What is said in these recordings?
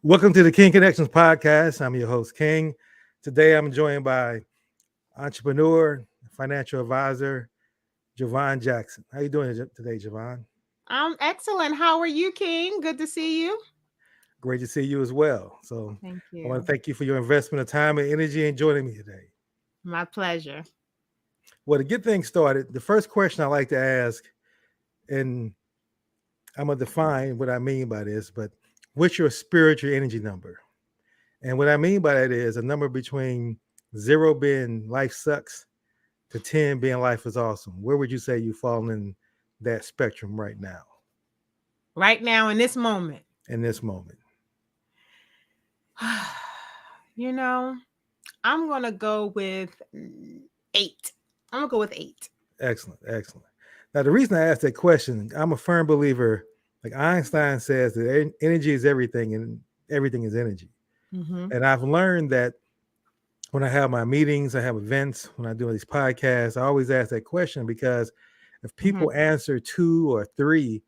Welcome to the King Connections podcast. I'm your host, King. Today I'm joined by entrepreneur, financial advisor, Jovan Jackson. How you doing today, Jovan? I'm excellent. How are you, King? Good to see you. Great to see you as well. So Thank I want you. to thank you for your investment of time and energy in joining me today. My pleasure. Well, to get things started, the first question I like to ask, and I'm going to define what I mean by this, but what's your spiritual energy number? And what I mean by that is a number between 0 being life sucks to 10 being life is awesome. Where would you say you fall in that spectrum right now, Right now, in this moment, in this moment? you know, I'm going to go with 8. I'm going to go with 8. Excellent, excellent. Now, the reason I asked that question, I'm a firm believer, like Einstein says, that energy is everything and everything is energy. Mm-hmm. And I've learned that when I have my meetings, I have events, when I do these podcasts, I always ask that question because if Mm-hmm. people answer 2 or 3,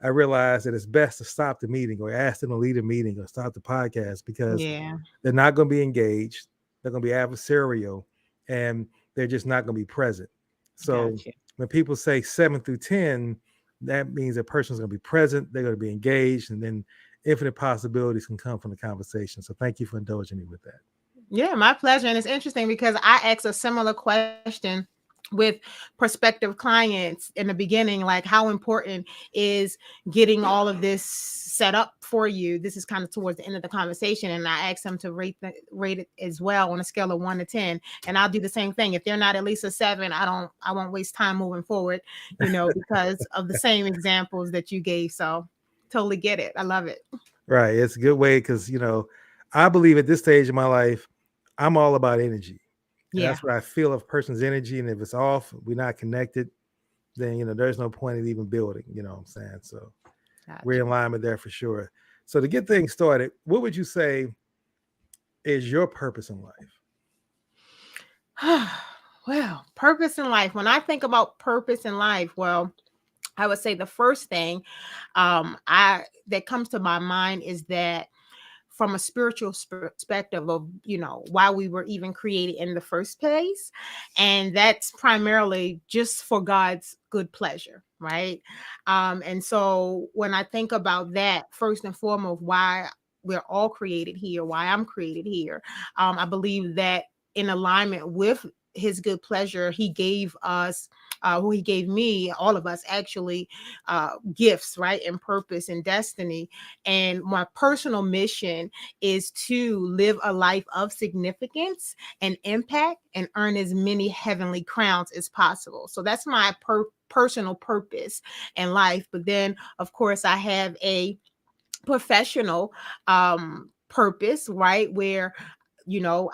I realize that it's best to stop the meeting or ask them to lead a meeting or stop the podcast because Yeah. they're not going to be engaged. They're going to be adversarial and they're just not going to be present. So Gotcha. when people say 7 through 10, that means a person's going to be present, they're going to be engaged, and then infinite possibilities can come from the conversation. So thank you for indulging me with that. Yeah, my pleasure. And it's interesting because I asked a similar question with prospective clients in the beginning, like how important is getting all of this set up for you. This is kind of towards the end of the conversation. And I asked them to rate it as well on a scale of 1 to 10. And I'll do the same thing. If they're not at least a 7, I won't waste time moving forward, because of the same examples that you gave. So totally get it. I love it. Right. It's a good way because, I believe at this stage of my life, I'm all about energy. And Yeah. that's what I feel of a person's energy. And if it's off, we're not connected, then, there's no point in even building, you know what I'm saying? So we're in Gotcha. alignment there for sure. So to get things started, what would you say is your purpose in life? Well, purpose in life. When I think about purpose in life, well, I would say the first thing I that comes to my mind is that from a spiritual perspective of why we were even created in the first place, and that's primarily just for God's good pleasure, right? And so when I think about that, first and foremost, why we're all created here, why I'm created here, I believe that in alignment with his good pleasure, he gave us who he gave me, all of us actually, gifts, right, and purpose and destiny. And my personal mission is to live a life of significance and impact and earn as many heavenly crowns as possible. So that's my personal purpose in life. But then, of course, I have a professional purpose, right, where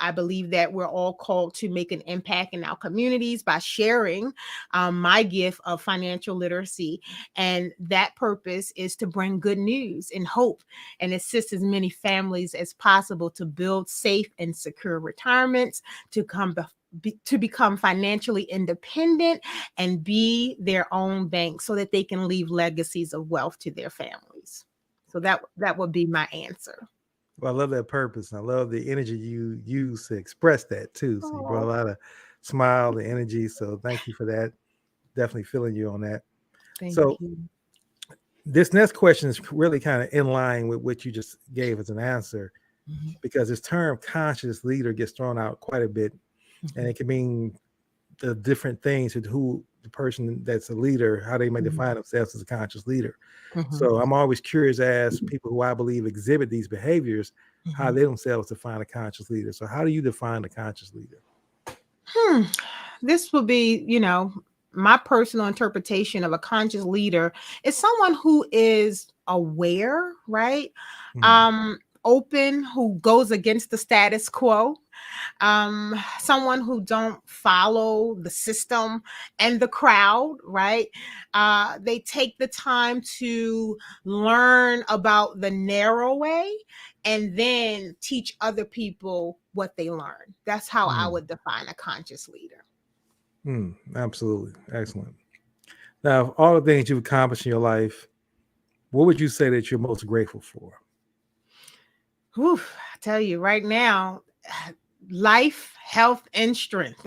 I believe that we're all called to make an impact in our communities by sharing my gift of financial literacy. And that purpose is to bring good news and hope and assist as many families as possible to build safe and secure retirements, to become financially independent and be their own bank so that they can leave legacies of wealth to their families. So that would be my answer. Well, I love that purpose. And I love the energy you use to express that too. So you brought a Oh, lot of smile, the energy. So thank you for that. Definitely feeling you on that. thank So you. this next question is really kind of in line with what you just gave as an answer Mhm, because this term conscious leader gets thrown out quite a bit and mhm, it can mean the different things with who the person that's a leader, how they may mhm, define themselves as a conscious leader. mhm, So I'm always curious to ask people who I believe exhibit these behaviors, how mhm. they themselves define a conscious leader. So how do you define a conscious leader? Hmm. This will be, my personal interpretation of a conscious leader is someone who is aware, right? Hmm. Open, who goes against the status quo, someone who don't follow the system and the crowd, right? They take the time to learn about the narrow way and then teach other people what they learn. That's how I Hmm. would define a conscious leader. Absolutely. Excellent. Now, of all the things you've accomplished in your life, what would you say that you're most grateful for? Whew, I tell you right now, life, health, and strength.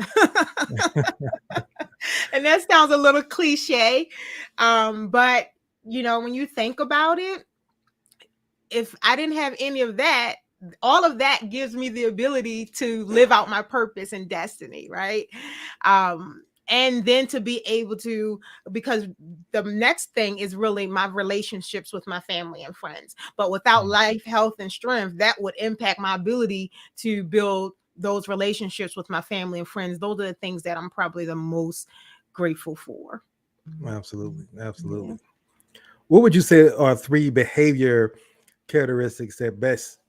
And that sounds a little cliche. But when you think about it, if I didn't have any of that, all of that gives me the ability to live out my purpose and destiny, right? And then to be able to, because the next thing is really my relationships with my family and friends. But without Mm. life, health, and strength, that would impact my ability to build those relationships with my family and friends. Those are the things that I'm probably the most grateful for. Absolutely. Yeah. Absolutely. What would you say are three behavior characteristics that best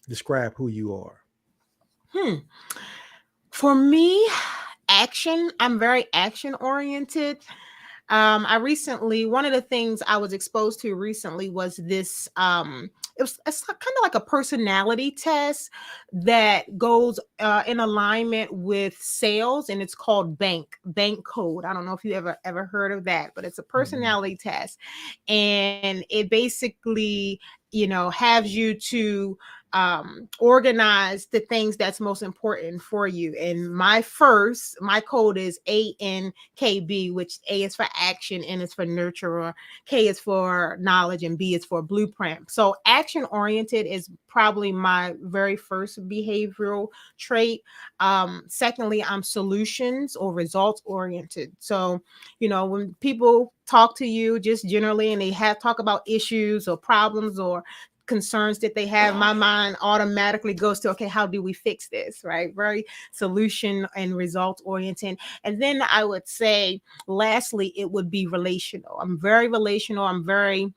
describe who you are? Hmm. For me, action. I'm very action oriented. I recently, one of the things I was exposed to recently was this. It's kind of like a personality test that goes in alignment with sales, and it's called Bank Code. I don't know if you ever heard of that, but it's a Mm. personality test, and it basically has you to organize the things that's most important for you. And my code is ANKB, which A is for action, N is for nurturer, K is for knowledge, and B is for blueprint. So action oriented is probably my very first behavioral trait. Secondly, I'm solutions or results oriented. So when people talk to you just generally and they have talk about issues or problems or concerns that they have, my mind automatically goes to, okay, how do we fix this, right? Very solution and result oriented. And then I would say lastly, it would be relational. I'm very relational. I'm very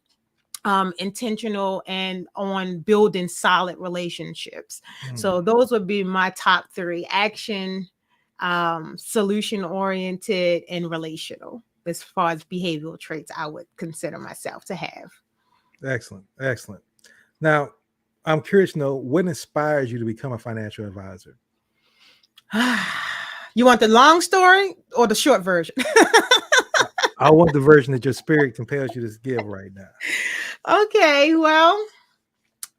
intentional and on building solid relationships. Mm. So those would be my top three: action, solution oriented, and relational, as far as behavioral traits I would consider myself to have. Excellent. Excellent. Now, I'm curious to know what inspires you to become a financial advisor? You want the long story or the short version? I, I want the version that your spirit compels you to give right now. Okay, well,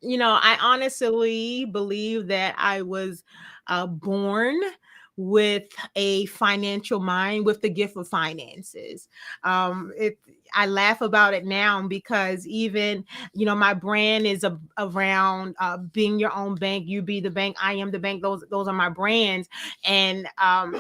I honestly believe that I was born with a financial mind, with the gift of finances. It I laugh about it now because even my brand is around being your own bank. You be the bank, I am the bank. Those are my brands, and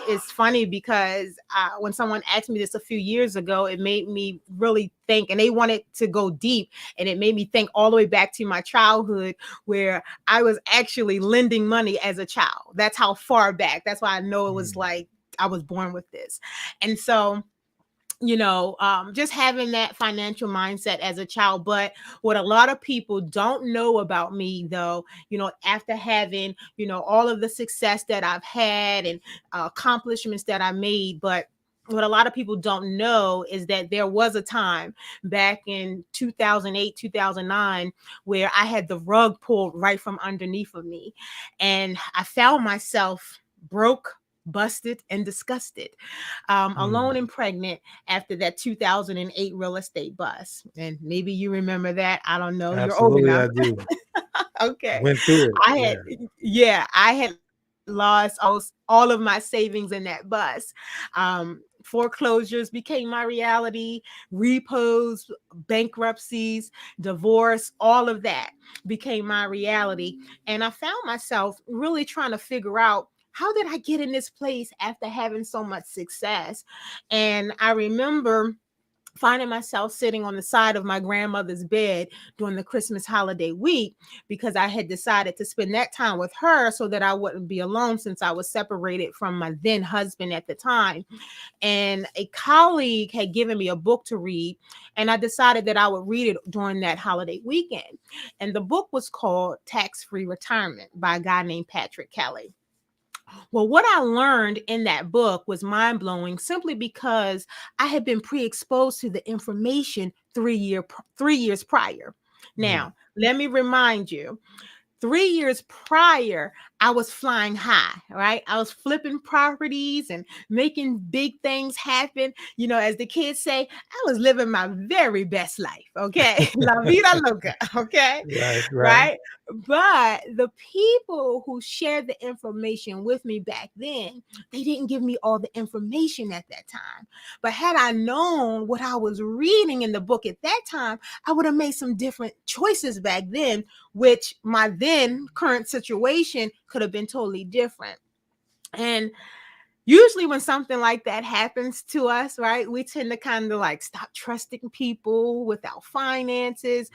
it's funny because when someone asked me this a few years ago, it made me really think, and they wanted to go deep, and it made me think all the way back to my childhood where I was actually lending money as a child. That's how far back. That's why I know it was Mm. like I was born with this. And so just having that financial mindset as a child. But what a lot of people don't know about me, though, after having, all of the success that I've had and accomplishments that I made, but what a lot of people don't know is that there was a time back in 2008, 2009, where I had the rug pulled right from underneath of me. And I found myself broke, busted, and disgusted, alone Mm. and pregnant after that 2008 real estate bust. And maybe you remember that. I don't know. You're old Absolutely, enough. I do. Okay. Went through it. I had, Yeah. yeah, I had lost all of my savings in that bust. Foreclosures became my reality, repos, bankruptcies, divorce, all of that became my reality. And I found myself really trying to figure out, how did I get in this place after having so much success? And I remember finding myself sitting on the side of my grandmother's bed during the Christmas holiday week, because I had decided to spend that time with her so that I wouldn't be alone, since I was separated from my then husband at the time. And a colleague had given me a book to read, and I decided that I would read it during that holiday weekend. And the book was called Tax Free Retirement by a guy named Patrick Kelly. Well, what I learned in that book was mind blowing, simply because I had been pre exposed to the information 3 years prior. Mm. Now, let me remind you, 3 years prior, I was flying high, right? I was flipping properties and making big things happen. As the kids say, I was living my very best life. Okay. La vida loca. Okay. Right, right, Right. But the people who shared the information with me back then, they didn't give me all the information at that time. But had I known what I was reading in the book at that time, I would have made some different choices back then, which my then current situation could have been totally different. And usually when something like that happens to us, right, we tend to kind of like stop trusting people with our finances,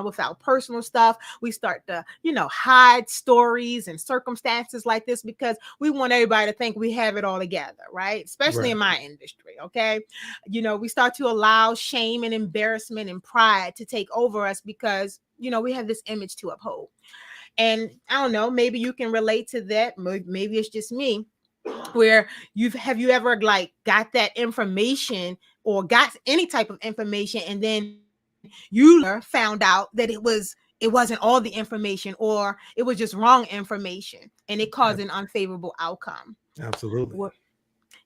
with our personal stuff. We start to, hide stories and circumstances like this because we want everybody to think we have it all together, right? Especially right. in my industry, okay? We start to allow shame and embarrassment and pride to take over us because, we have this image to uphold. And I don't know, maybe you can relate to that. Maybe it's just me, where have you ever like got that information or got any type of information and then you found out that it wasn't all the information, or it was just wrong information and it caused Ab- an unfavorable outcome. Absolutely.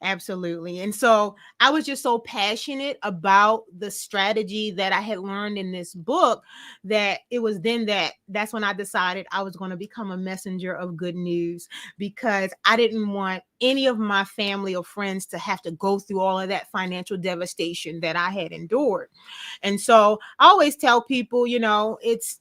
Absolutely. And so I was just so passionate about the strategy that I had learned in this book that it was then that's when I decided I was going to become a messenger of good news, because I didn't want any of my family or friends to have to go through all of that financial devastation that I had endured. And so I always tell people, it's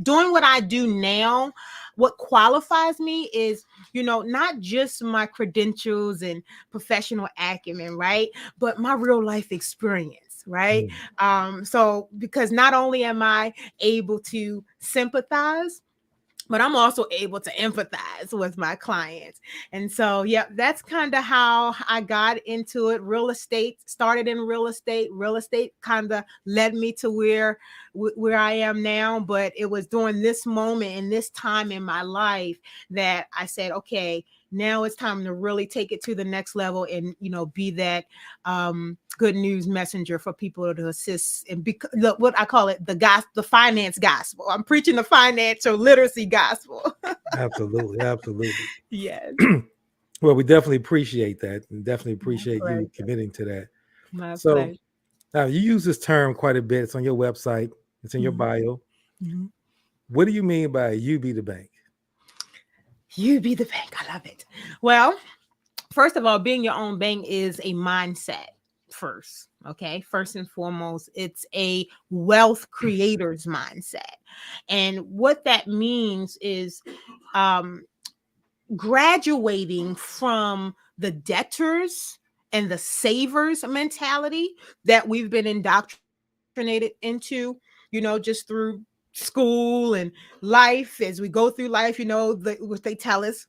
doing what I do now. What qualifies me is, not just my credentials and professional acumen, right? But my real life experience, right? Mm. So because not only am I able to sympathize, but I'm also able to empathize with my clients. And so, yeah, that's kind of how I got into it. Real estate started in real estate. Real estate kind of led me to where I am now. But it was during this moment and this time in my life that I said, okay, now it's time to really take it to the next level and, be that good news messenger for people to assist and what I call it, the finance gospel. I'm preaching the financial literacy gospel. Absolutely, absolutely. Yes. Well, we definitely appreciate that, and definitely My appreciate you pleasure. committing to that. My So pleasure. now you use this term quite a bit. It's on your website. It's in your Mhm. bio. Mhm. What do you mean by you be the bank? You be the bank. I love it. Well, first of all, being your own bank is a mindset first. Okay. First and foremost, it's a wealth creator's mindset. And what that means is um, graduating from the debtors and the savers mentality that we've been indoctrinated into, just through school and life. As we go through life, what they tell us,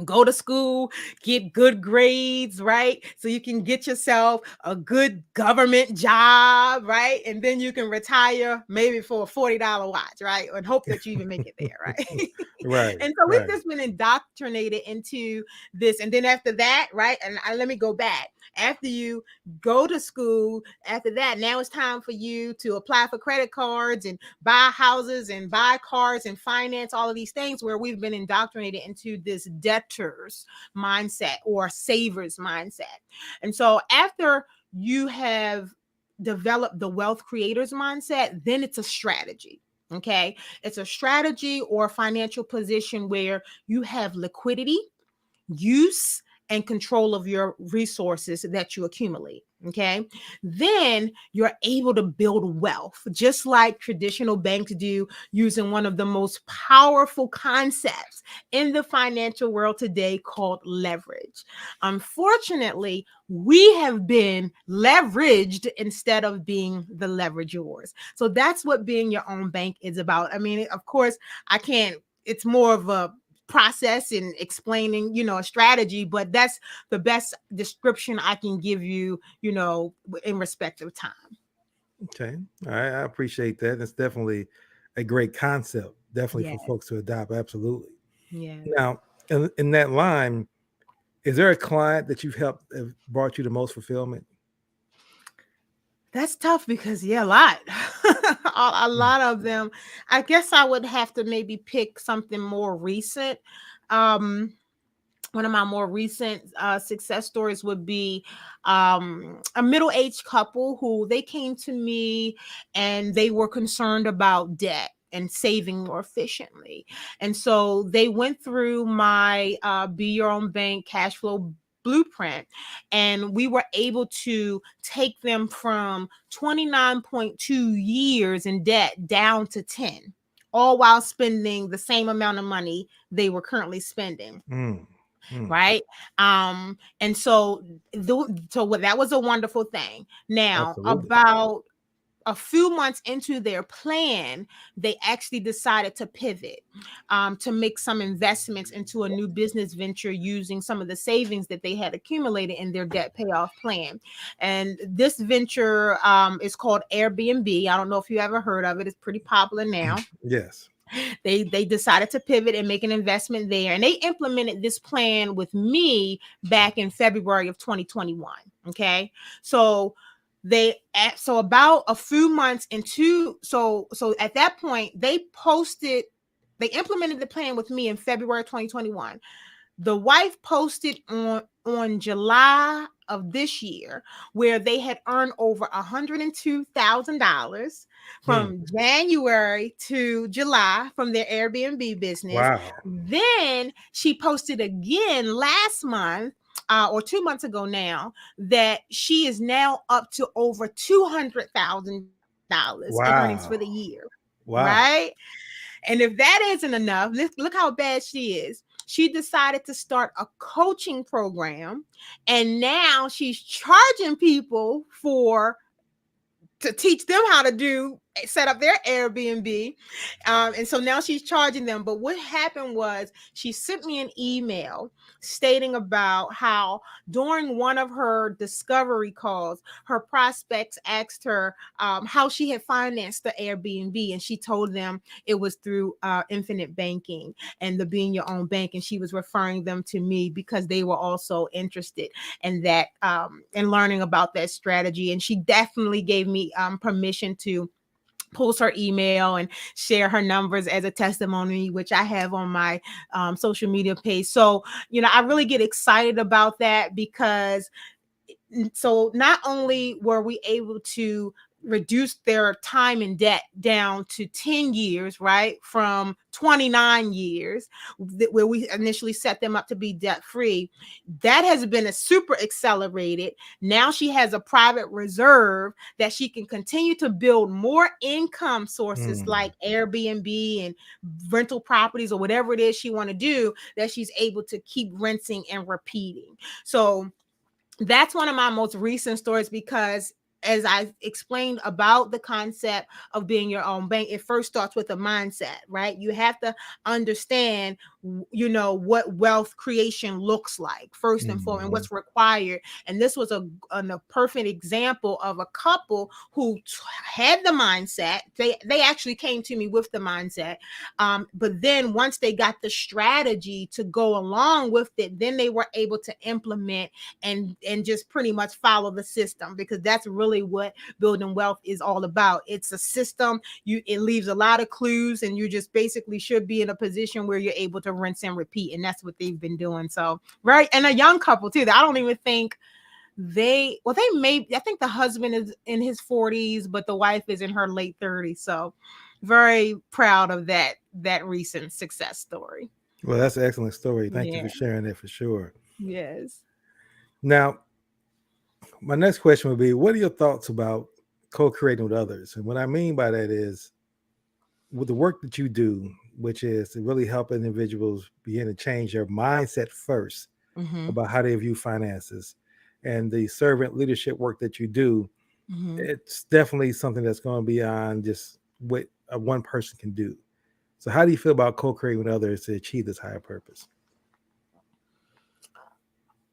go to school, get good grades, right? So you can get yourself a good government job, right? And then you can retire maybe for a $40 watch, right? And hope that you even make it there, right? Right, And so we've right. just been indoctrinated into this. And then after that, right? And let me go back. After you go to school, after that, now it's time for you to apply for credit cards and buy houses and buy cars and finance all of these things, where we've been indoctrinated into this debtors mindset or savers mindset. And so after you have developed the wealth creators mindset, then it's a strategy. Okay. It's a strategy or financial position where you have liquidity, use, and control of your resources that you accumulate. Okay. Then you're able to build wealth, just like traditional banks do, using one of the most powerful concepts in the financial world today called leverage. Unfortunately, we have been leveraged instead of being the leveragers. So that's what being your own bank is about. I mean, of course, I can't, it's more of a process in explaining, a strategy, but that's the best description I can give you, in respect of time. Okay. All right. I appreciate that. That's definitely a great concept, definitely Yeah. for folks to adopt. Absolutely. Yeah. Now, in that line, is there a client that you've helped have brought you the most fulfillment? That's tough because, yeah, a lot. A lot of them. I guess I would have to maybe pick something more recent. Um, One of my more recent success stories would be a middle-aged couple who they came to me and they were concerned about debt and saving more efficiently. And so they went through my Be Your Own Bank cash flow blueprint, and we were able to take them from 29.2 years in debt down to 10, all while spending the same amount of money they were currently spending. Mm, mm, Right. And so that was a wonderful thing. Now, absolutely. about a few months into their plan, they actually decided to pivot, to make some investments into a new business venture using some of the savings that they had accumulated in their debt payoff plan. And this venture is called Airbnb. I don't know if you ever heard of it. It's pretty popular now. Yes. They decided to pivot and make an investment there, and they implemented this plan with me back in February of 2021. Okay, so so about a few months into, so at that point they implemented the plan with me in February 2021. The wife posted on July of this year where they had earned over $102,000 Hmm. from January to July from their Airbnb business. Wow. Then she posted again last month, or 2 months ago now, that she is now up to over $200,000 in earnings for the Wow. year. Wow. Right? And if that isn't enough, look how bad she is. She decided to start a coaching program, and now she's charging people to teach them how to set up their Airbnb. And so now she's charging them. But what happened was she sent me an email stating about how during one of her discovery calls, her prospects asked her how she had financed the Airbnb. And she told them it was through infinite banking and the Being Your Own Bank. And she was referring them to me because they were also interested in that, in learning about that strategy. And she definitely gave me permission to post her email and share her numbers as a testimony, which I have on my social media page. So, I really get excited about that because so not only were we able to reduce their time in debt down to 10 years, right, from 29 years, where we initially set them up to be debt free, that has been a super accelerated. Now she has a private reserve that she can continue to build more income sources Mm. like Airbnb and rental properties or whatever it is she want to do, that she's able to keep rinsing and repeating. So that's one of my most recent stories because, as I explained about the concept of being your own bank, it first starts with a mindset, right? You have to understand, what wealth creation looks like first and foremost, and Mhm. what's required. And this was a perfect example of a couple who had the mindset. They actually came to me with the mindset, but then once they got the strategy to go along with it, then they were able to implement and just pretty much follow the system, because that's really what building wealth is all about. It's a system. It leaves a lot of clues, and you just basically should be in a position where you're able to rinse and repeat, and that's what they've been doing. So, right, and a young couple too. I don't even think they may, I think the husband is in his 40s, but the wife is in her late 30s. So very proud of that recent success story. Well, that's an excellent story. Thank you Yeah. for sharing that for sure. Yes. Now, my next question would be, what are your thoughts about co-creating with others? And what I mean by that is, with the work that you do, which is to really help individuals begin to change their mindset first Mm-hmm. about how they view finances, and the servant leadership work that you do, Mm-hmm. it's definitely something that's going beyond just what one person can do. So how do you feel about co-creating with others to achieve this higher purpose?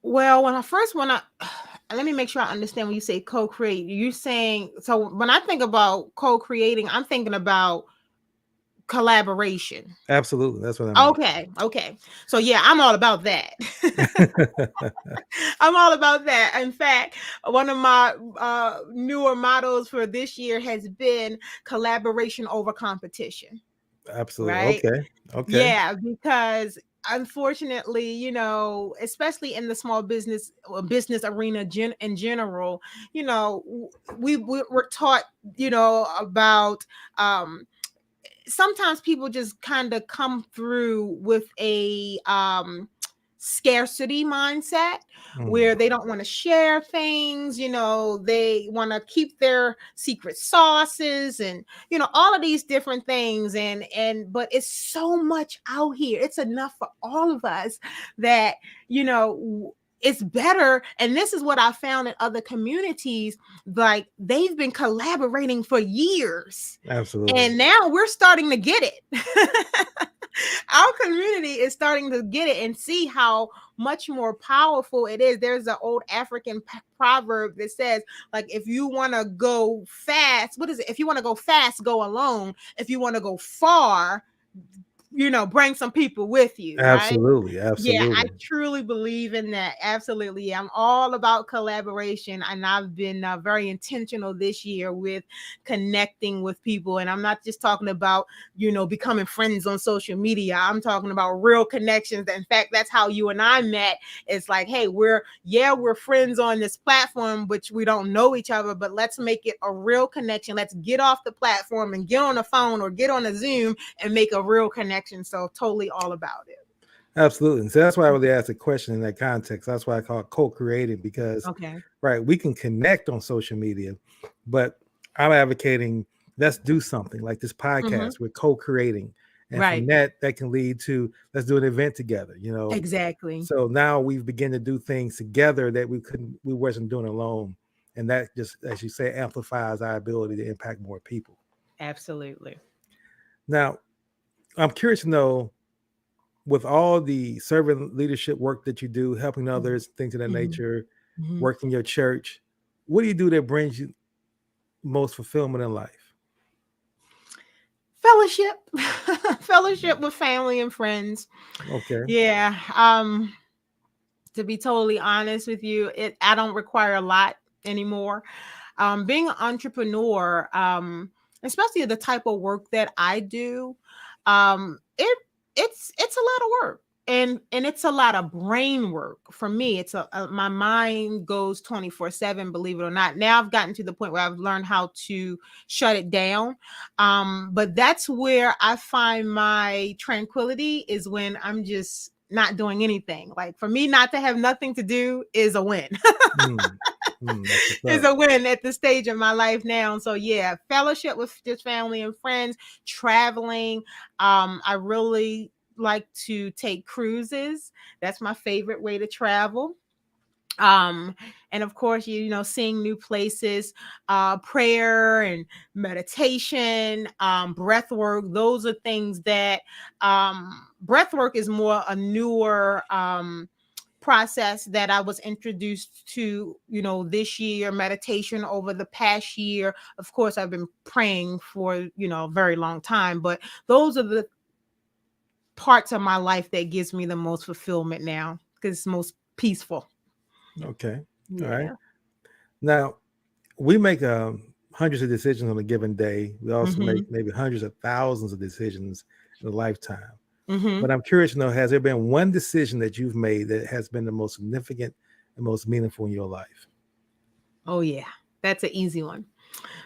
Well, let me make sure I understand when you say co-create. You're saying, so when I think about co-creating, I'm thinking about collaboration. Absolutely. That's what I mean. Okay. So yeah, I'm all about that. I'm all about that. In fact, one of my newer mottos for this year has been collaboration over competition. Absolutely. Right? Okay. Okay. Yeah, because unfortunately, especially in the small business business arena in general, we're taught, about sometimes people just kind of come through with a scarcity mindset Mm, where they don't want to share things, they want to keep their secret sauces and all of these different things, but it's so much out here, it's enough for all of us that it's better. And this is what I found in other communities, like they've been collaborating for years absolutely. and now we're starting to get it. Our community is starting to get it and see how much more powerful it is. There's an old African proverb that says, like, if you want to go fast, what is it? If you want to go fast, go alone. If you want to go far, bring some people with you, right? Absolutely. Yeah, I Absolutely. truly believe in that. Absolutely. I'm all about collaboration, and I've been very intentional this year with connecting with people. And I'm not just talking about, becoming friends on social media. I'm talking about real connections. In fact, that's how you and I met. It's like, hey, we're friends on this platform, which we don't know each other, but let's make it a real connection. Let's get off the platform and get on the phone or get on a Zoom and make a real connection. So totally all about it. Absolutely. And so that's why I really asked a question in that context. That's why I call it co-creating, because Okay. right, we can connect on social media, but I'm advocating let's do something like this Mm-hmm. podcast. We're co-creating. And from Right. that can lead to let's do an event together, Exactly. So now we've begun to do things together that we wasn't doing alone. And that just, as you say, amplifies our ability to impact more people. Absolutely. Now, I'm curious to know, with all the servant leadership work that you do, helping others, things of that Mm-hmm. nature, Mm-hmm. working your church, what do you do that brings you most fulfillment in life? Fellowship. Fellowship with family and friends. Okay. Yeah. To be totally honest with you, I don't require a lot anymore. Being an entrepreneur, especially the type of work that I do, it's a lot of work. And it's a lot of brain work for me. It's my mind goes 24/7, believe it or not. Now I've gotten to the point where I've learned how to shut it down. But that's where I find my tranquility, is when I'm just not doing anything. Like, for me, not to have nothing to do is a win. Mm, that's what's Is up. a win at the stage of my life now. So yeah, fellowship with just family and friends, traveling. I really like to take cruises. That's my favorite way to travel. um and of course, seeing new places, prayer and meditation, breath work. Those are things that, breath work is more a newer process that I was introduced to, this year. Meditation over the past year. Of course, I've been praying for, a very long time, but those are the parts of my life that gives me the most fulfillment now, because it's most peaceful. Okay. All right. Yeah. Now, we make hundreds of decisions on a given day. We also make Mm-hmm. maybe hundreds of thousands of decisions in a lifetime. Mm-hmm. But I'm curious to know, has there been one decision that you've made that has been the most significant and most meaningful in your life? Oh yeah, that's an easy one.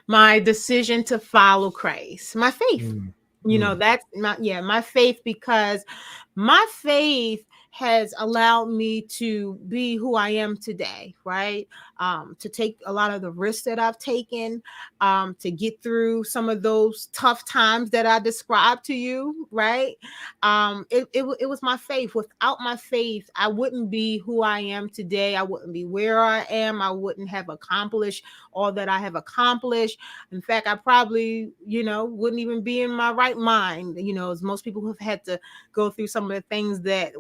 My decision to follow Christ, my faith. Mm, mm, That's my faith, because my faith has allowed me to be who I am today, right? To take a lot of the risks that I've taken, to get through some of those tough times that I described to you, right? It was my faith. Without my faith, I wouldn't be who I am today. I wouldn't be where I am. I wouldn't have accomplished all that I have accomplished. In fact, I probably, wouldn't even be in my right mind, as most people who have had to go through some of the things that,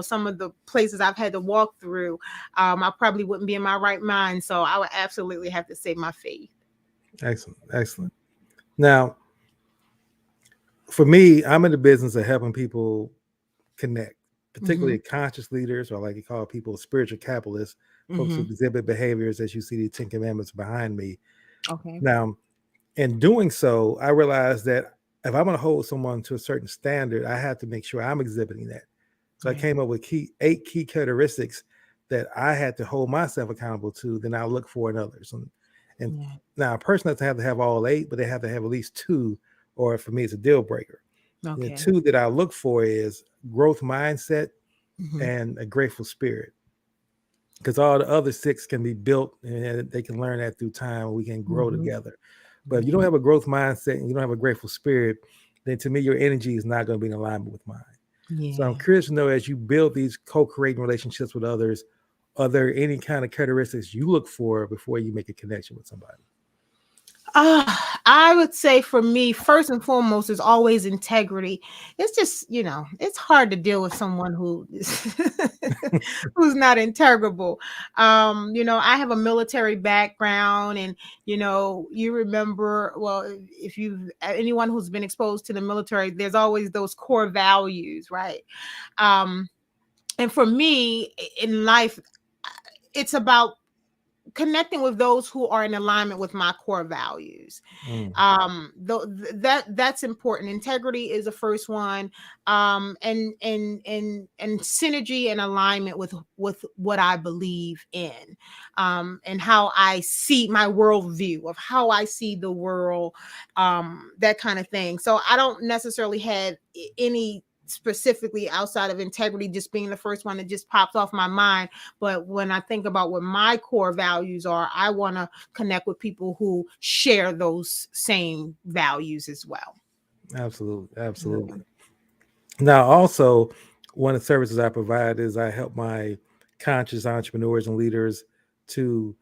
some of the places I've had to walk through. I probably wouldn't be in my right mind. So I would absolutely have to say my faith. excellent. Excellent. Now, for me, I'm in the business of helping people connect, Mm-hmm. particularly conscious leaders, or like you call people spiritual capitalists, folks who Mm-hmm. exhibit behaviors as you see the Ten Commandments behind me. Okay. Now, in doing so, I realized that if I'm going to hold someone to a certain standard, I have to make sure I'm exhibiting that. So I Right. came up with eight key characteristics that I had to hold myself accountable to. Then I look for in others. And Yeah. now a person doesn't have to have all eight, but they have to have at least two, or for me, it's a deal breaker. And the Okay. two that I look for is growth mindset Mm-hmm. and a grateful spirit. Because all the other six can be built and they can learn that through time. We can grow Mm-hmm. together. But if you Yeah. don't have a growth mindset and you don't have a grateful spirit, then to me, your energy is not going to be in alignment with mine. So I'm Yeah. curious to know, as you build these co-creating relationships with others, are there any kind of characteristics you look for before you make a connection with somebody? I would say for me, first and foremost, is always integrity. It's just, it's hard to deal with someone who is who's not integrable. I have a military background, and you remember, well, if you anyone who's been exposed to the military, there's always those core values, right? Um, and for me in life, it's about connecting with those who are in alignment with my core values. Mm, That's important. Integrity is the first one. And synergy and alignment with what I believe in, and how I see my worldview of how I see the world, that kind of thing. So I don't necessarily have any specifically outside of integrity just being the first one that just pops off my mind. But when I think about what my core values are, I want to connect with people who share those same values as well. absolutely. Yeah. Absolutely. Now, also, one of the services I provide is I help my conscious entrepreneurs and leaders to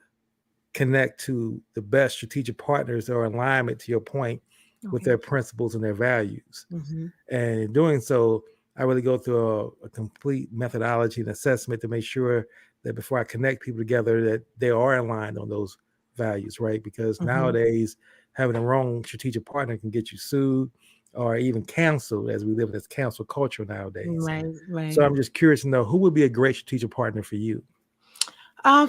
connect to the best strategic partners that are in alignment, to your point, with Okay. their principles and their values. Mm-hmm. And in doing so, I really go through a complete methodology and assessment to make sure that before I connect people together, that they are aligned on those values, right? Because Mm-hmm. nowadays, having a wrong strategic partner can get you sued or even canceled, as we live in this cancel culture nowadays. Right, So right. I'm just curious to know, who would be a great strategic partner for you?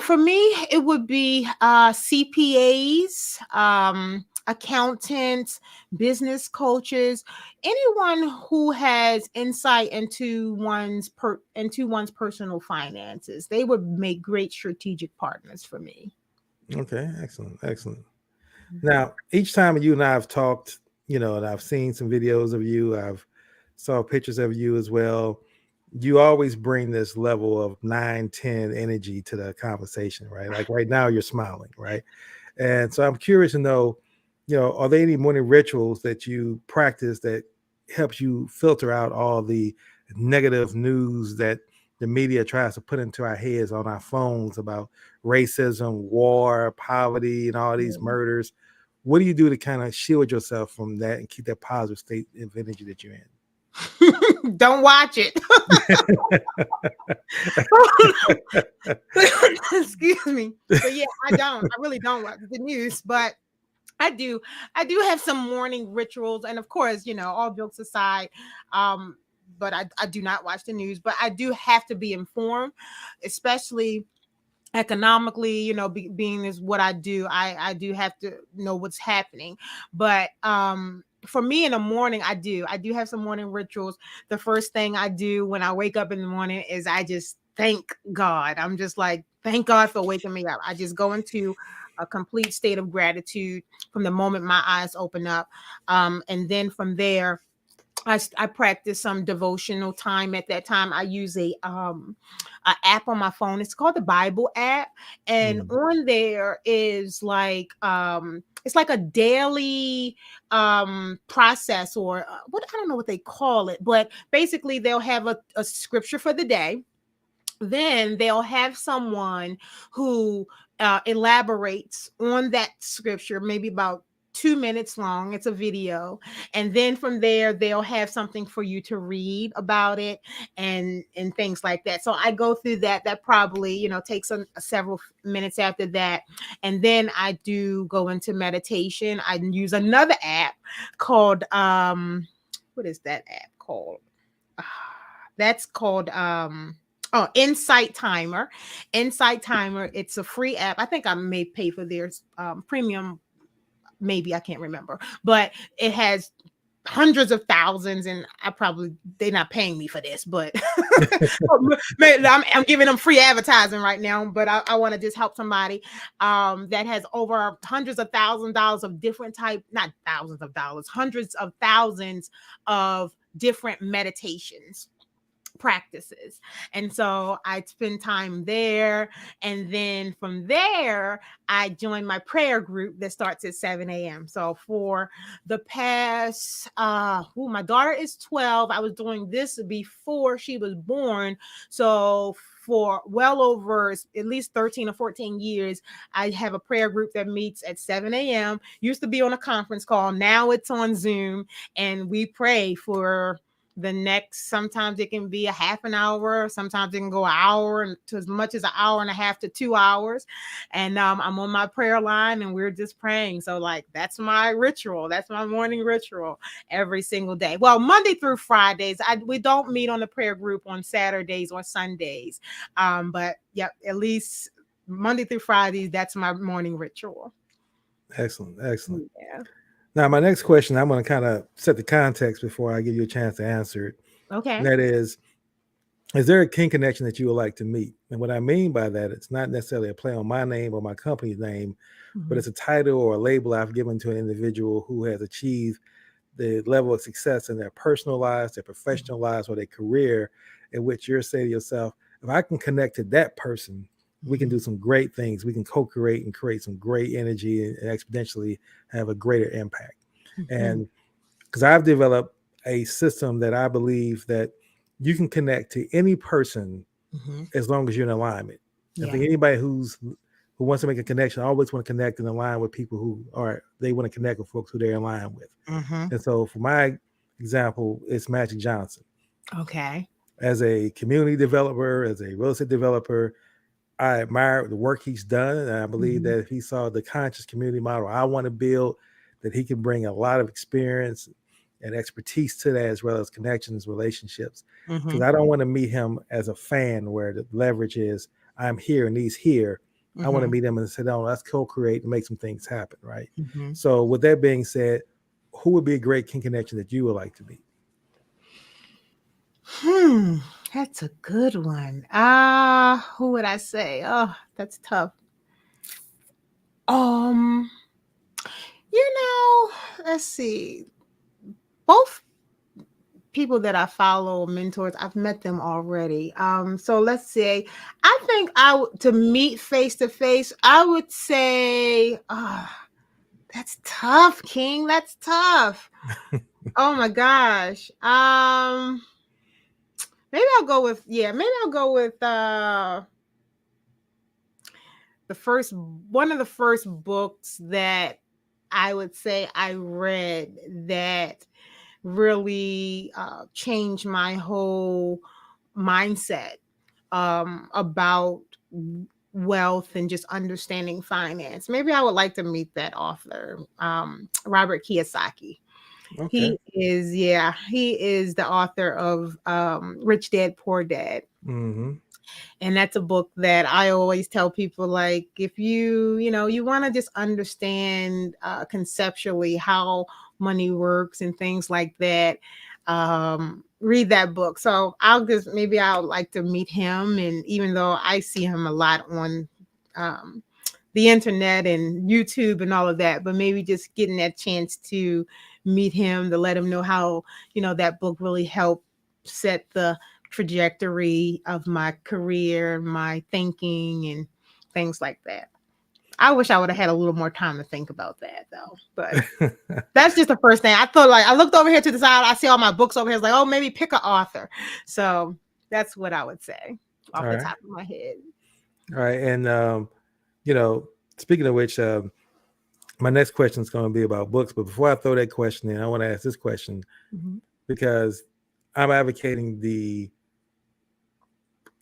For me, it would be CPAs, accountants, business coaches, anyone who has insight into one's personal finances. They would make great strategic partners for me. Okay, excellent, excellent. Now, each time you and I have talked, and I've seen some videos of you, I've saw pictures of you as well. You always bring this level of 9, 10 energy to the conversation, right? Like right now, you're smiling, right? And so I'm curious to know, are there any morning rituals that you practice that helps you filter out all the negative news that the media tries to put into our heads on our phones about racism, war, poverty, and all these murders? What do you do to kind of shield yourself from that and keep that positive state of energy that you're Don't watch it. Excuse me. But yeah, I don't. I really don't watch the news, but I do. I do have some morning rituals, and of course, all jokes aside, um, but I do not watch the news. But I do have to be informed, especially economically. Being is what I do. I do have to know what's happening. But for me in the morning, I do have some morning rituals. The first thing I do when I wake up in the morning is I just thank God. I'm just like, thank God for waking me up. I just go into a complete state of gratitude from the moment my eyes open up. And then from there, I practice some devotional time. At that time, I use a app on my phone. It's called the Bible app, and in? on there is like it's like a daily process, or what, I don't know what they call it, but basically they'll have a scripture for the day. Then they'll have someone who elaborates on that scripture, maybe about 2 minutes long. It's a video. And then from there, they'll have something for you to read about it, and things like that. So I go through that. That probably, takes several minutes after that. And then I do go into meditation. I use another app called what is that app called? That's called Insight Timer. Insight Timer. It's a free app. I think I may pay for their premium. Maybe I can't remember, but it has hundreds of thousands, and they're not paying me for this, but I'm giving them free advertising right now. But I want to just help somebody that has over hundreds of $1,000 of different type, not thousands of dollars, hundreds of thousands of different meditations practices. And so I spend time there. And then from there, I joined my prayer group that starts at 7 a.m. So for the past, my daughter is 12. I was doing this before she was born. So for well over at least 13 or 14 years, I have a prayer group that meets at 7 a.m. Used to be on a conference call. Now it's on Zoom, and we pray for the next, sometimes it can be a half an hour, sometimes it can go an hour, and to as much as an hour and a half to 2 hours. And I'm on my prayer line, and we're just praying. So like, that's my ritual. That's my morning ritual every single day. Well, Monday through Fridays, we don't meet on the prayer group on Saturdays or Sundays. But yeah, at least Monday through Fridays, that's my morning ritual. Excellent. Yeah. Now, my next question, I'm going to kind of set the context before I give you a chance to answer it. Okay. And that is there a kin connection that you would like to meet? And what I mean by that, it's not necessarily a play on my name or my company's name, but it's a title or a label I've given to an individual who has achieved the level of success in their personal lives, their professional lives, or their career, in which you're saying to yourself, if I can connect to that person, we can do some great things. We can co-create and create some great energy and exponentially have a greater impact. And because I've developed a system that I believe that you can connect to any person as long as you're in alignment. I think anybody who wants to make a connection, I always want to connect and align with people who they want to connect with folks who they're in line with. And so for my example, it's Magic Johnson. Okay. As a community developer, as a real estate developer, I admire the work he's done. And I believe that if he saw the conscious community model I want to build, that he can bring a lot of experience and expertise to that, as well as connections, relationships. Because I don't want to meet him as a fan where the leverage is I'm here and he's here. I want to meet him and say, no, let's co-create and make some things happen, right? So with that being said, who would be a great kin connection that you would like to meet? That's a good one. Who would I say? Oh, that's tough. Let's see. Both people that I follow, mentors, I've met them already. So let's say, I think to meet face to face, I would say, that's tough, King. That's tough. Oh my gosh. Maybe I'll go with one of the first books that I would say I read that really changed my whole mindset about wealth and just understanding finance. Maybe I would like to meet that author, Robert Kiyosaki. Okay. He is the author of Rich Dad, Poor Dad. And that's a book that I always tell people, like, if you want to just understand conceptually how money works and things like that, read that book. So maybe I'll like to meet him. And even though I see him a lot on the internet and YouTube and all of that, but maybe just getting that chance to meet him, to let him know how, that book really helped set the trajectory of my career, my thinking, and things like that. I wish I would have had a little more time to think about that, though. But that's just the first thing. I thought, like, I looked over here to the side, I see all my books over here. It's like, oh, maybe pick an author. So that's what I would say off the top of my head. All right. And, speaking of which, my next question is going to be about books. But before I throw that question in, I want to ask this question because I'm advocating the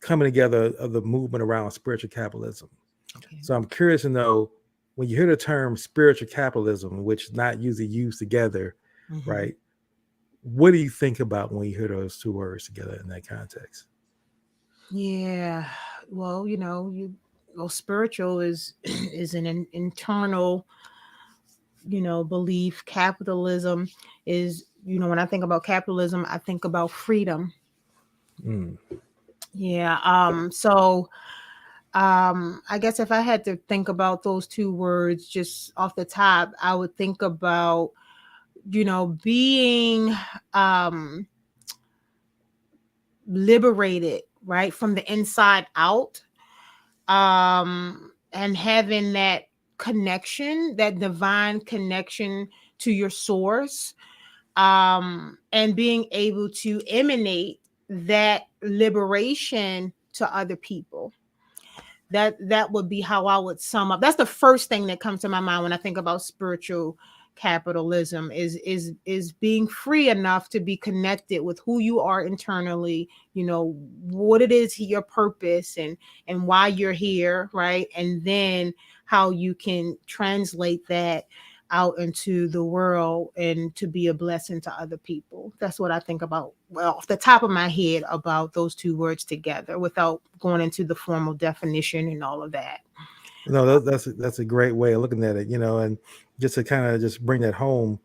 coming together of the movement around spiritual capitalism. Okay. So I'm curious to know, when you hear the term spiritual capitalism, which is not usually used together, right? What do you think about when you hear those two words together in that context? Yeah. Well, spiritual is is an internal, belief. Capitalism is, when I think about capitalism, I think about freedom. Mm. Yeah. I guess if I had to think about those two words just off the top, I would think about, being um liberated, right, from the inside out, and having that connection, that divine connection to your source, and being able to emanate that liberation to other people. That would be how I would sum up. That's the first thing that comes to my mind when I think about spiritual capitalism, is being free enough to be connected with who you are internally, what it is, your purpose, and why you're here, right? And then how you can translate that out into the world and to be a blessing to other people. That's what I think about, well, off the top of my head, about those two words together without going into the formal definition and all of that. No, that's a great way of looking at it, and just to kind of just bring that home,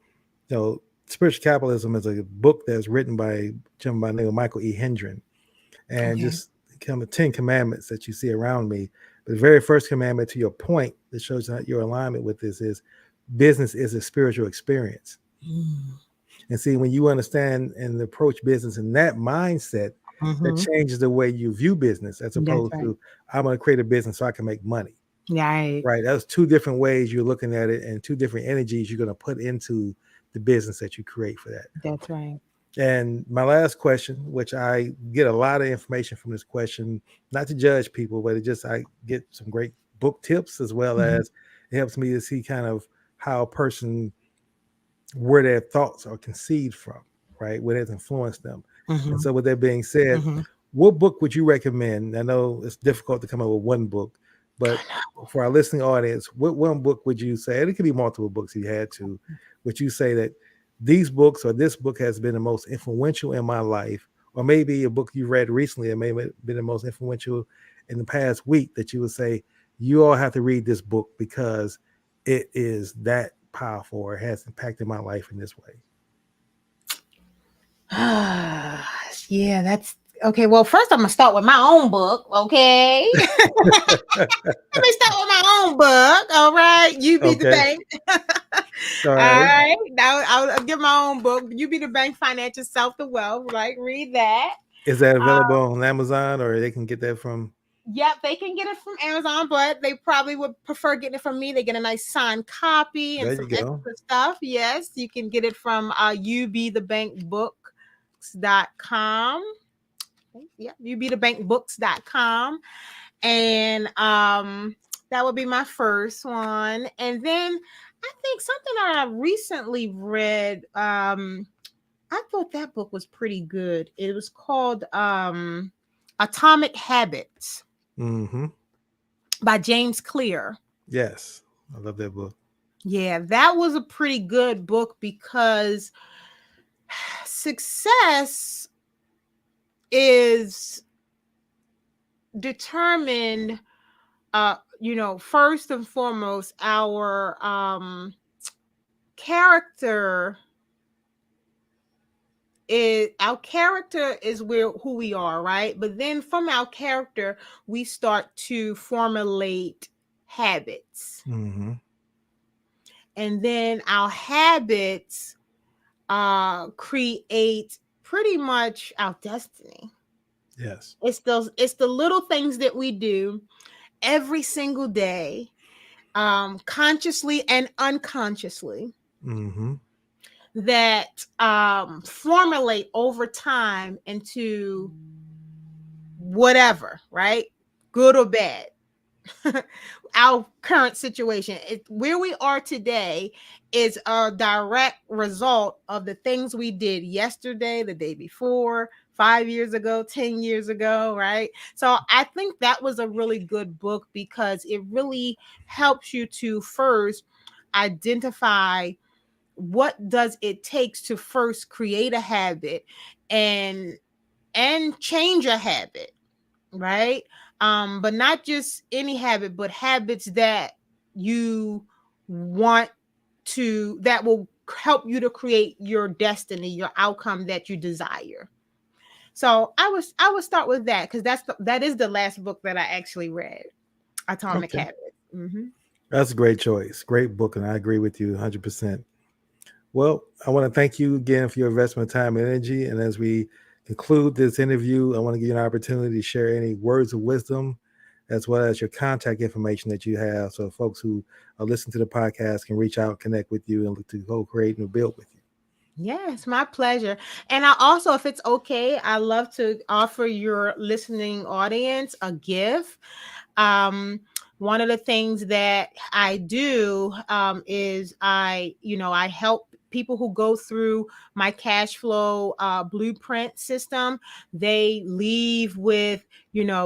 spiritual capitalism is a book that's written by a gentleman by the name of Michael E. Hendren, and Okay. just kind of 10 commandments that you see around me. The very first commandment, to your point, that shows your alignment with this, is business is a spiritual experience. Mm. And see, when you understand and approach business in that mindset, that Mm-hmm. changes the way you view business, as That's opposed right. to, I'm going to create a business so I can make money. Right. Right. That's two different ways you're looking at it, and two different energies you're going to put into the business that you create for that. That's right. And my last question, which I get a lot of information from this question, not to judge people, but it just, I get some great book tips, as well Mm-hmm. as it helps me to see kind of how a person, where their thoughts are conceived from, right? What has influenced them. And Mm-hmm. so, with that being said, Mm-hmm. what book would you recommend? I know it's difficult to come up with one book, but for our listening audience, what one book would you say, and it could be multiple books if you had to, would you say that these books or this book has been the most influential in my life, or maybe a book you read recently that may have been the most influential in the past week, that you would say, you all have to read this book because it is that powerful or has impacted my life in this way? Yeah, that's okay. Well, first I'm gonna start with my own book. Okay. Let me start with my own book. All right. You be the Okay. bank. All All right. right. Now I'll give my own book. You be the bank, financial self to wealth. Right. Read that. Is that available Uh, on Amazon, or they can get that from? yep, they can get it from Amazon, but they probably would prefer getting it from me. They get a nice signed copy and There some you go. extra stuff. Yes, you can get it from ubthebankbooks.com. Yeah, ubthebankbooks.com. And that would be my first one. And then I think something that I recently read, I thought that book was pretty good. It was called Atomic Habits Mm-hmm. by James Clear. Yes, I love that book. Yeah, that was a pretty good book because success is determined, first and foremost, our character our character is where who we are, right? But then from our character we start to formulate habits, Mm-hmm. and then our habits create pretty much our destiny. Yes. It's the little things that we do every single day, consciously and unconsciously, Mm-hmm. that formulate over time into whatever, right? Good or bad. Our current situation, where we are today, is a direct result of the things we did yesterday, the day before, 5 years ago, 10 years ago, right? So I think that was a really good book because it really helps you to first identify what does it takes to first create a habit and change a habit, right? But not just any habit, but habits that you want to, that will help you to create your destiny, your outcome that you desire. So I would start with that, because that is the last book that I actually read, Atomic Okay. Habits. Mm-hmm. That's a great choice. Great book. And I agree with you 100%. Well, I want to thank you again for your investment, time, and energy. And as we conclude this interview, I want to give you an opportunity to share any words of wisdom as well as your contact information that you have, so folks who are listening to the podcast can reach out, connect with you, and look to co-create and build with you. Yes, my pleasure. And I also, if it's okay, I love to offer your listening audience a gift. um One of the things that I do, is I help people who go through my cash flow blueprint system. They leave with,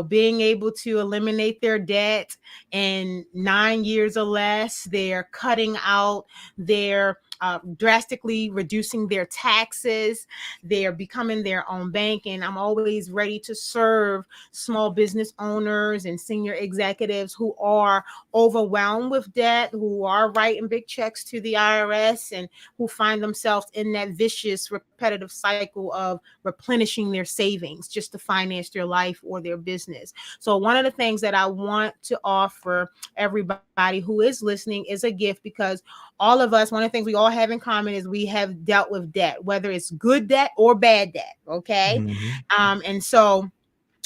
being able to eliminate their debt in 9 years or less. They're cutting out their drastically reducing their taxes. They're becoming their own bank. And I'm always ready to serve small business owners and senior executives who are overwhelmed with debt, who are writing big checks to the IRS, and who find themselves in that vicious, repetitive cycle of replenishing their savings just to finance their life or their business. So, one of the things that I want to offer everybody who is listening is a gift, because all of us, one of the things we all have in common is we have dealt with debt, whether it's good debt or bad debt. Okay. Mm-hmm. And so,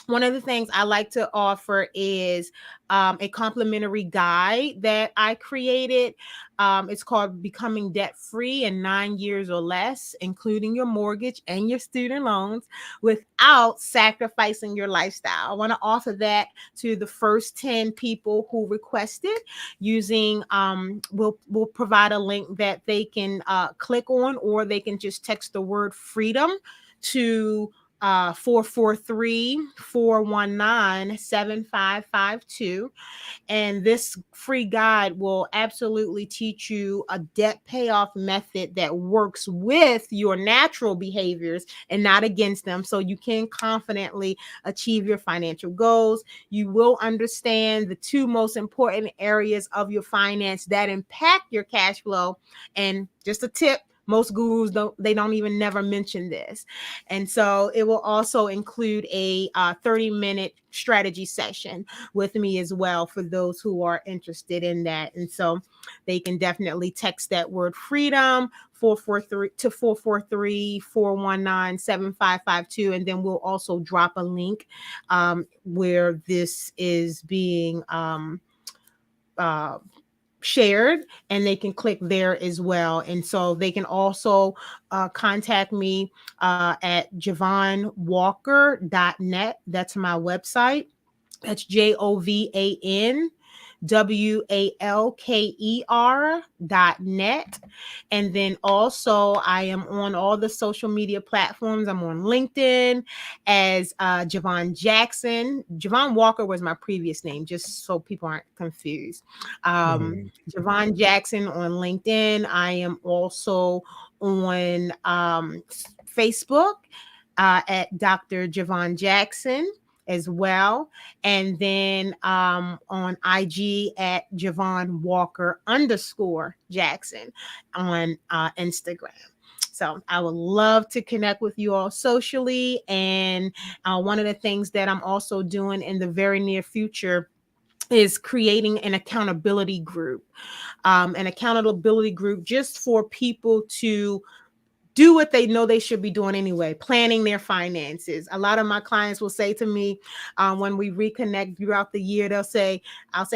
one of the things I like to offer is a complimentary guide that I created. It's called Becoming Debt Free in 9 years or Less, including your mortgage and your student loans without sacrificing your lifestyle. I want to offer that to the first 10 people who request it using, we'll provide a link that they can click on, or they can just text the word freedom to 443-419-7552. And this free guide will absolutely teach you a debt payoff method that works with your natural behaviors and not against them, so you can confidently achieve your financial goals. You will understand the two most important areas of your finance that impact your cash flow. And just a tip, most gurus don't even never mention this. And so it will also include a 30-minute strategy session with me as well for those who are interested in that. And so they can definitely text that word freedom 443-419-7552. And then we'll also drop a link where this is being uh, shared, and they can click there as well. And so they can also contact me at jovanwalker.net. That's my website. That's JOVANWALKER.net. And then also, I am on all the social media platforms. I'm on LinkedIn as Jovan Jackson. Jovan Walker was my previous name, just so people aren't confused. Mm-hmm. Jovan Jackson on LinkedIn. I am also on Facebook at Dr. Jovan Jackson as well. And then on IG at Jovan Walker _Jackson on Instagram. So I would love to connect with you all socially. And one of the things that I'm also doing in the very near future is creating an accountability group, just for people to do what they know they should be doing anyway, planning their finances. A lot of my clients will say to me when we reconnect throughout the year, I'll say,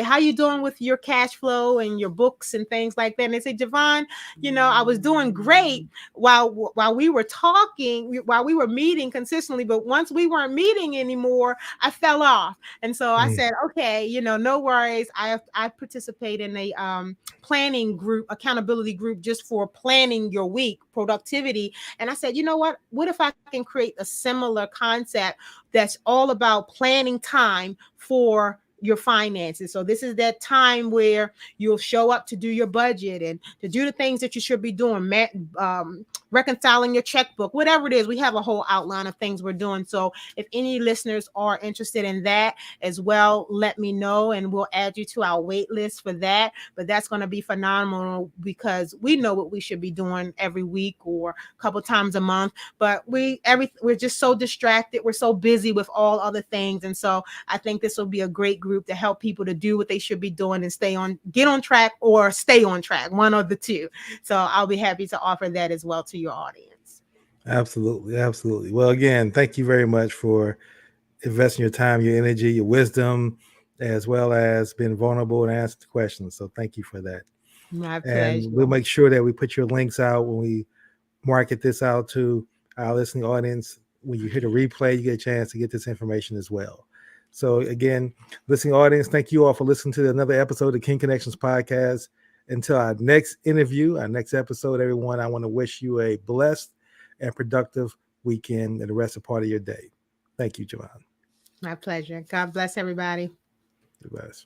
how you doing with your cash flow and your books and things like that? And they say, Jovan, I was doing great while we were talking, while we were meeting consistently, but once we weren't meeting anymore, I fell off. And so I said, okay, no worries. I participate in a planning group, accountability group, just for planning your week, productivity. And I said, you know what if I can create a similar concept that's all about planning time for your finances. So this is that time where you'll show up to do your budget and to do the things that you should be doing, reconciling your checkbook, whatever it is. We have a whole outline of things we're doing. So if any listeners are interested in that as well, let me know and we'll add you to our wait list for that. But that's going to be phenomenal because we know what we should be doing every week or a couple times a month. But we're just so distracted. We're so busy with all other things. And so I think this will be a great group to help people to do what they should be doing and get on track or stay on track, one of the two. So I'll be happy to offer that as well to your audience. Absolutely. Absolutely. Well, again, thank you very much for investing your time, your energy, your wisdom, as well as being vulnerable and asking questions. So thank you for that. My And pleasure. we'll make sure that we put your links out when we market this out to our listening audience. When you hear the replay, you get a chance to get this information as well. So again, listening audience, thank you all for listening to another episode of the King Connections podcast. Until our next interview, our next episode, everyone, I want to wish you a blessed and productive weekend and the rest of part of your day. Thank you, Jovan. My pleasure. God bless everybody. The best.